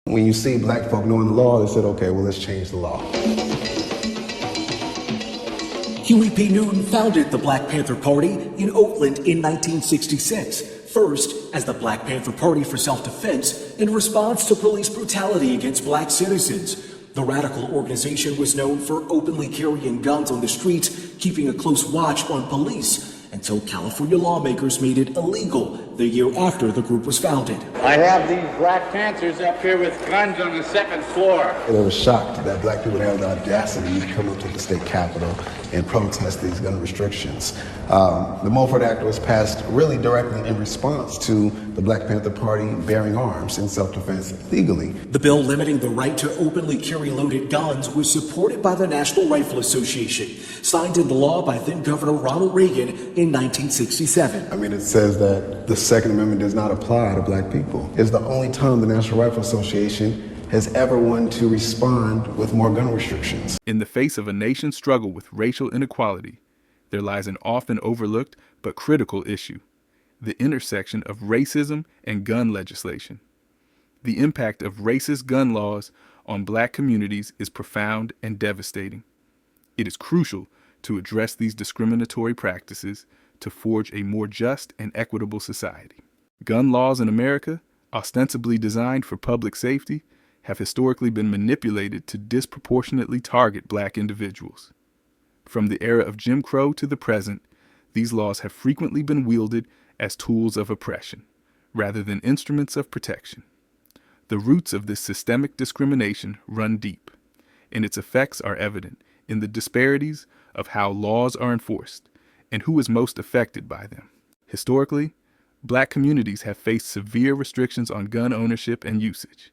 When you see black folk knowing the law, they said, okay, well, let's change the law. Huey P. Newton founded the Black Panther Party in Oakland in 1966, first as the Black Panther Party for Self-Defense in response to police brutality against black citizens. The radical organization was known for openly carrying guns on the streets, keeping a close watch on police, until California lawmakers made it illegal the year after the group was founded. I have these Black Panthers up here with guns on the second floor. They were shocked that black people had the audacity to come up to the state capitol and protest these gun restrictions. The Mulford Act was passed really directly in response to the Black Panther Party bearing arms in self-defense legally. The bill limiting the right to openly carry loaded guns was supported by the National Rifle Association, signed into law by then-Governor Ronald Reagan in 1967. I mean, it says that the Second Amendment does not apply to black people. It's the only time the National Rifle Association has ever wanted to respond with more gun restrictions. In the face of a nation's struggle with racial inequality, there lies an often overlooked but critical issue: the intersection of racism and gun legislation. The impact of racist gun laws on black communities is profound and devastating. It is crucial to address these discriminatory practices to forge a more just and equitable society. Gun laws in America, ostensibly designed for public safety, have historically been manipulated to disproportionately target black individuals. From the era of Jim Crow to the present, these laws have frequently been wielded as tools of oppression, rather than instruments of protection. The roots of this systemic discrimination run deep, and its effects are evident in the disparities of how laws are enforced and who is most affected by them. Historically, black communities have faced severe restrictions on gun ownership and usage.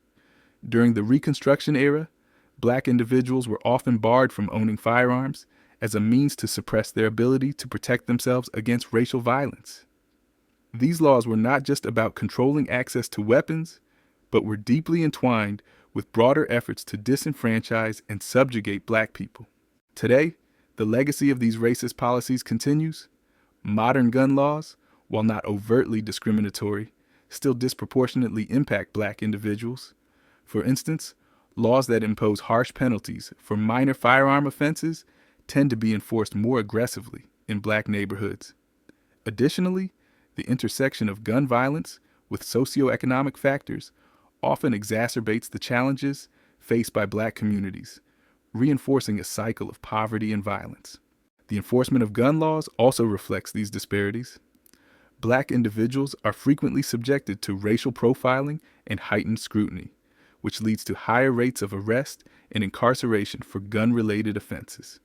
During the Reconstruction era, black individuals were often barred from owning firearms as a means to suppress their ability to protect themselves against racial violence. These laws were not just about controlling access to weapons, but were deeply entwined with broader efforts to disenfranchise and subjugate black people. Today, the legacy of these racist policies continues. Modern gun laws, while not overtly discriminatory, still disproportionately impact black individuals. For instance, laws that impose harsh penalties for minor firearm offenses tend to be enforced more aggressively in black neighborhoods. Additionally, the intersection of gun violence with socioeconomic factors often exacerbates the challenges faced by black communities, reinforcing a cycle of poverty and violence. The enforcement of gun laws also reflects these disparities. Black individuals are frequently subjected to racial profiling and heightened scrutiny, which leads to higher rates of arrest and incarceration for gun-related offenses.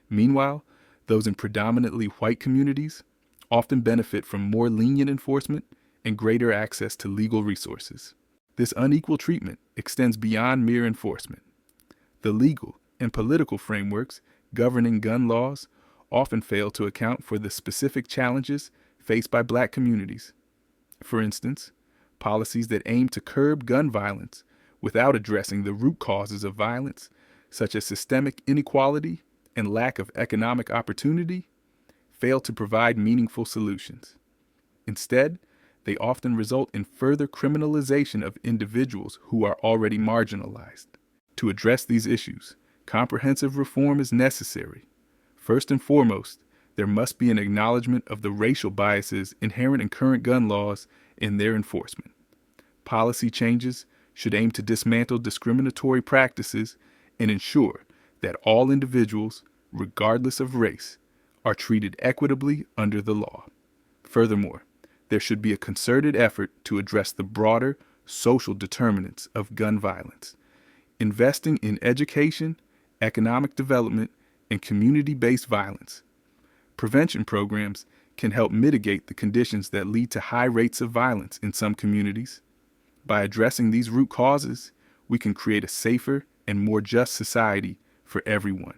Meanwhile, those in predominantly white communities often benefit from more lenient enforcement and greater access to legal resources. This unequal treatment extends beyond mere enforcement. The legal and political frameworks governing gun laws often fail to account for the specific challenges faced by black communities. For instance, policies that aim to curb gun violence without addressing the root causes of violence, such as systemic inequality and lack of economic opportunity, fail to provide meaningful solutions. Instead, they often result in further criminalization of individuals who are already marginalized. To address these issues, comprehensive reform is necessary. First and foremost, there must be an acknowledgement of the racial biases inherent in current gun laws and their enforcement. Policy changes should aim to dismantle discriminatory practices and ensure that all individuals, regardless of race, are treated equitably under the law. Furthermore, there should be a concerted effort to address the broader social determinants of gun violence. Investing in education, economic development, and community-based violence. Prevention programs can help mitigate the conditions that lead to high rates of violence in some communities. By addressing these root causes, we can create a safer and more just society for everyone.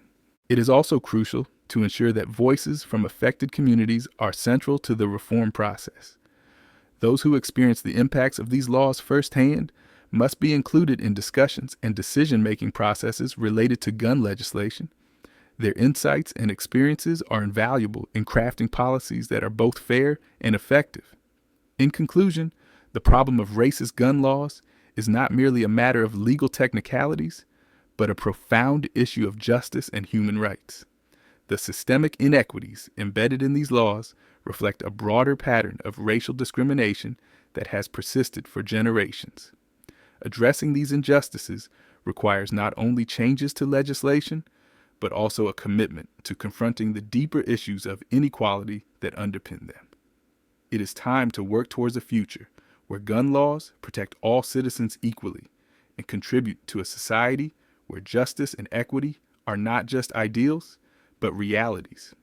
It is also crucial to ensure that voices from affected communities are central to the reform process. Those who experience the impacts of these laws firsthand must be included in discussions and decision-making processes related to gun legislation. Their insights and experiences are invaluable in crafting policies that are both fair and effective. In conclusion, the problem of racist gun laws is not merely a matter of legal technicalities, but a profound issue of justice and human rights. The systemic inequities embedded in these laws reflect a broader pattern of racial discrimination that has persisted for generations. Addressing these injustices requires not only changes to legislation, but also a commitment to confronting the deeper issues of inequality that underpin them. It is time to work towards a future where gun laws protect all citizens equally and contribute to a society where justice and equity are not just ideals, but realities